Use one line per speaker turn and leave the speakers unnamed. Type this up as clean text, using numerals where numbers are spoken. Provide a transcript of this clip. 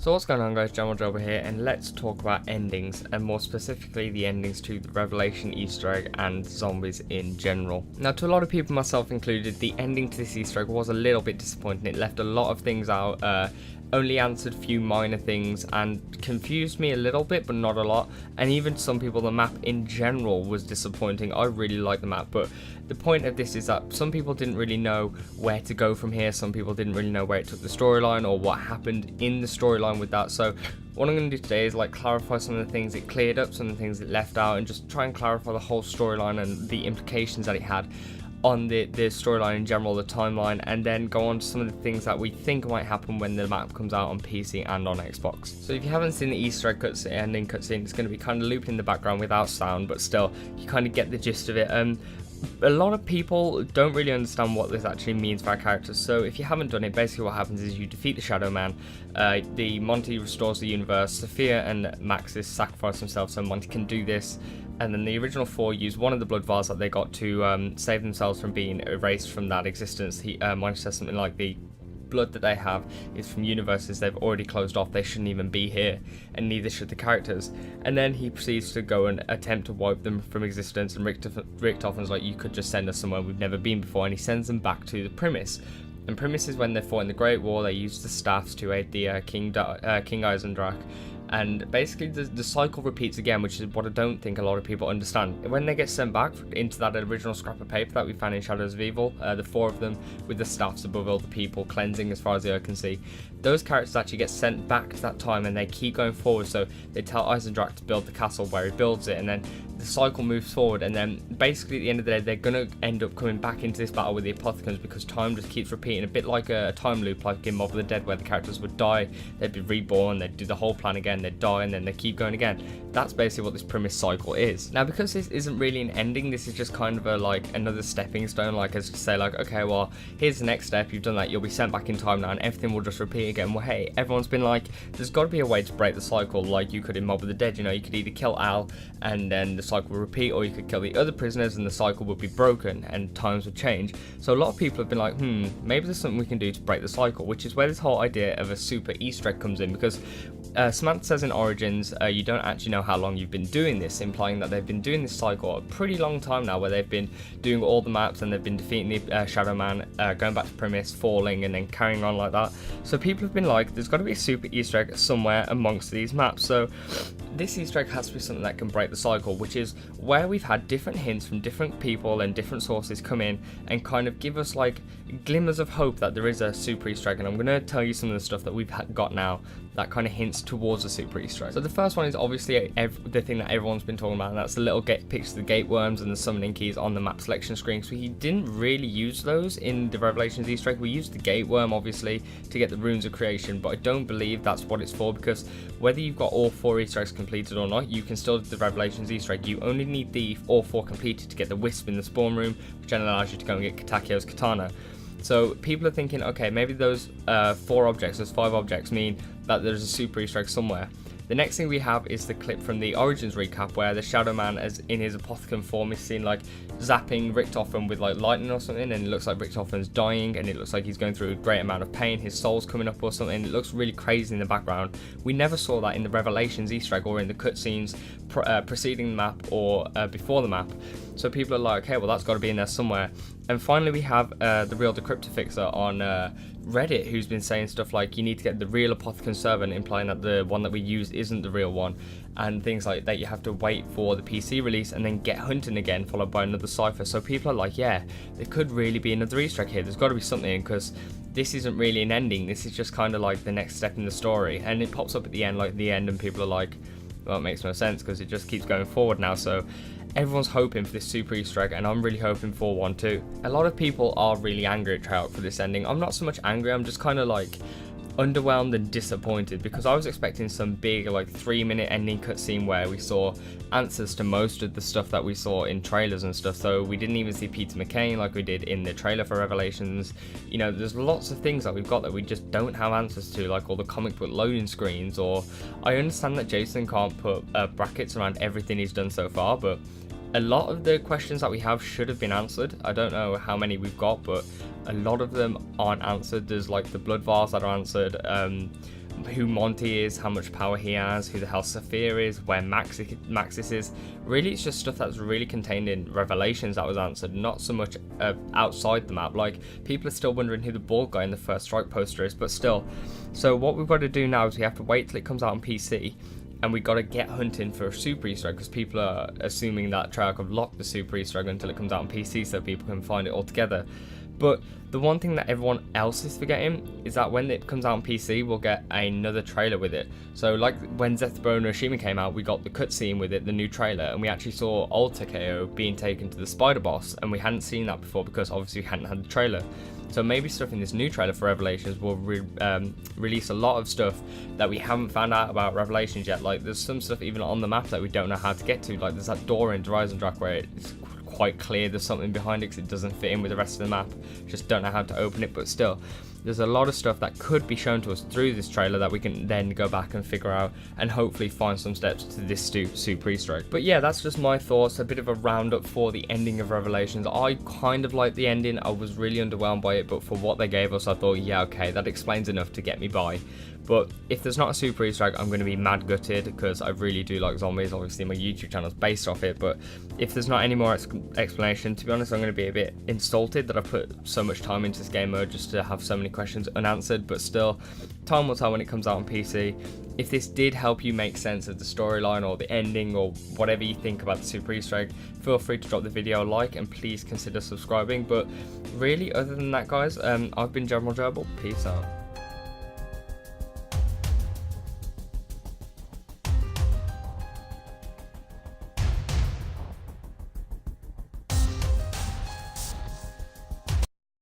So what's going on, guys? GeneralGerbil here, and let's talk about endings, and more specifically the endings to the Revelation Easter egg and zombies in general. Now, to a lot of people, myself included, the ending to this Easter egg was a little bit disappointing. It left a lot of things out, only answered a few minor things, and confused me a little bit, but not a lot. And even some people, the map in general was disappointing. I really like the map, but the point of this is that some people didn't really know where to go from here. Some people didn't really know where it took the storyline or what happened in the storyline with that. So what I'm going to do today is like clarify some of the things it cleared up, some of the things it left out, and just try and clarify the whole storyline and the implications that it had on the storyline in general, the timeline, and then go on to some of the things that we think might happen when the map comes out on PC and on Xbox. So if you haven't seen the Easter egg cutscene, ending cutscene, it's going to be kind of looped in the background without sound, but still, you kind of get the gist of it. A lot of people don't really understand what this actually means for our characters, so if you haven't done it, basically what happens is you defeat the Shadow Man, the Monty restores the universe, Sophia and Maxis sacrifice themselves so Monty can do this, and then the original four use one of the blood vials that they got to save themselves from being erased from that existence. Monty says something like, the blood that they have is from universes they've already closed off, they shouldn't even be here, and neither should the characters. And then he proceeds to go and attempt to wipe them from existence, and Richthofen's like, you could just send us somewhere we've never been before, and he sends them back to the Primus. And Primus is when they fought in the Great War. They used the staffs to aid the King Eisendrach. And basically the cycle repeats again, which is what I don't think a lot of people understand. When they get sent back into that original scrap of paper that we found in Shadows of Evil, the four of them with the staffs above all the people, cleansing as far as the eye can see, those characters actually get sent back to that time, and they keep going forward. So they tell Eisendrach to build the castle where he builds it, and then the cycle moves forward, and then basically at the end of the day they're going to end up coming back into this battle with the Apothecans, because time just keeps repeating, a bit like a time loop, like in Mob of the Dead, where the characters would die, they'd be reborn, they'd do the whole plan again, they'd die, and then they keep going again. That's basically what this Primus cycle is. Now, because this isn't really an ending, this is just kind of a like another stepping stone, like as to say like, okay, well, here's the next step, you've done that, you'll be sent back in time now, and everything will just repeat again. Well, hey, everyone's been like, there's got to be a way to break the cycle, like you could in Mob of the Dead. You know, you could either kill Al and then the cycle will repeat, or you could kill the other prisoners and the cycle would be broken and times would change. So a lot of people have been like, maybe there's something we can do to break the cycle, which is where this whole idea of a super Easter egg comes in, because Samantha says in Origins, you don't actually know how long you've been doing this, implying that they've been doing this cycle a pretty long time now, where they've been doing all the maps and they've been defeating the Shadow Man, going back to Primus, falling, and then carrying on like that. So people have been like, there's got to be a super Easter egg somewhere amongst these maps. So this Easter egg has to be something that can break the cycle, which is where we've had different hints from different people and different sources come in and kind of give us like glimmers of hope that there is a super Easter egg. And I'm going to tell you some of the stuff that we've got now that kind of hints towards a super Easter egg. So the first one is obviously the thing that everyone's been talking about, and that's the little pictures of the gate worms and the summoning keys on the map selection screen. So we didn't really use those in the Revelations Easter egg. We used the gate worm obviously to get the runes of creation, but I don't believe that's what it's for, because whether you've got all 4 Easter eggs completed or not, you can still do the Revelations Easter egg. You only need the all 4 completed to get the wisp in the spawn room, which then allows you to go and get Katakio's katana. So people are thinking, okay, maybe those 4 objects, those 5 objects mean that there's a super Easter egg somewhere. The next thing we have is the clip from the Origins recap, where the Shadow Man, as in his Apothecan form, is seen like zapping Richtofen with like lightning or something, and it looks like Richtofen's dying, and it looks like he's going through a great amount of pain, his soul's coming up or something. It looks really crazy in the background. We never saw that in the Revelations Easter egg or in the cutscenes preceding the map or before the map. So people are like, okay, well, that's got to be in there somewhere. And finally we have the real Decryptor Fixer on Reddit, who's been saying stuff like, you need to get the real Apothecan servant, implying that the one that we use isn't the real one, and things like that. You have to wait for the PC release and then get hunting again, followed by another cipher. So people are like, yeah, there could really be another Easter egg here, there's got to be something, because this isn't really an ending, this is just kind of like the next step in the story. And it pops up at the end, like the end, and people are like, well, it makes no sense because it just keeps going forward now. So everyone's hoping for this super Easter egg, and I'm really hoping for one too. A lot of people are really angry at Treyarch for this ending. I'm not so much angry, I'm just kind of like underwhelmed and disappointed, because I was expecting some big like 3-minute ending cutscene where we saw answers to most of the stuff that we saw in trailers and stuff. So we didn't even see Peter McCain like we did in the trailer for Revelations. You know, there's lots of things that we've got that we just don't have answers to, like all the comic book loading screens. Or I understand that Jason can't put brackets around everything he's done so far, but a lot of the questions that we have should have been answered. I don't know how many we've got, but a lot of them aren't answered. There's like the blood vials that are answered. who Monty is, how much power he has, who the hell Saphir is, where Maxis is. Really, it's just stuff that's really contained in Revelations that was answered, not so much outside the map. Like, people are still wondering who the bald guy in the First Strike poster is, but still. So what we've got to do now is we have to wait till it comes out on PC, and we got to get hunting for a super Easter egg, because people are assuming that Treyarch have locked the super Easter egg until it comes out on PC so people can find it all together. But the one thing that everyone else is forgetting is that when it comes out on PC, we'll get another trailer with it. So like when Zetsubo no Shima came out, we got the cutscene with it, the new trailer, and we actually saw old Takeo being taken to the Spider Boss, and we hadn't seen that before because obviously we hadn't had the trailer. So maybe stuff in this new trailer for Revelations will release a lot of stuff that we haven't found out about Revelations yet. Like, there's some stuff even on the map that we don't know how to get to. Like, there's that door in Horizon Drac where it's quite clear there's something behind it because it doesn't fit in with the rest of the map. Just don't know how to open it, but still, there's a lot of stuff that could be shown to us through this trailer that we can then go back and figure out and hopefully find some steps to this super Easter egg. But yeah, that's just my thoughts, a bit of a roundup for the ending of Revelations. I kind of liked the ending. I was really underwhelmed by it, but for what they gave us, I thought, yeah, okay, that explains enough to get me by. But if there's not a super Easter egg, I'm going to be mad gutted because I really do like zombies. Obviously, my YouTube channel is based off it, but if there's not any more explanation, to be honest, I'm going to be a bit insulted that I put so much time into this game mode just to have so many questions unanswered. But still, time will tell when it comes out on PC. If this did help you make sense of the storyline or the ending or whatever you think about the super Easter egg, feel free to drop the video a like and please consider subscribing. But really, other than that, guys, I've been GeneralGerbil. Peace out.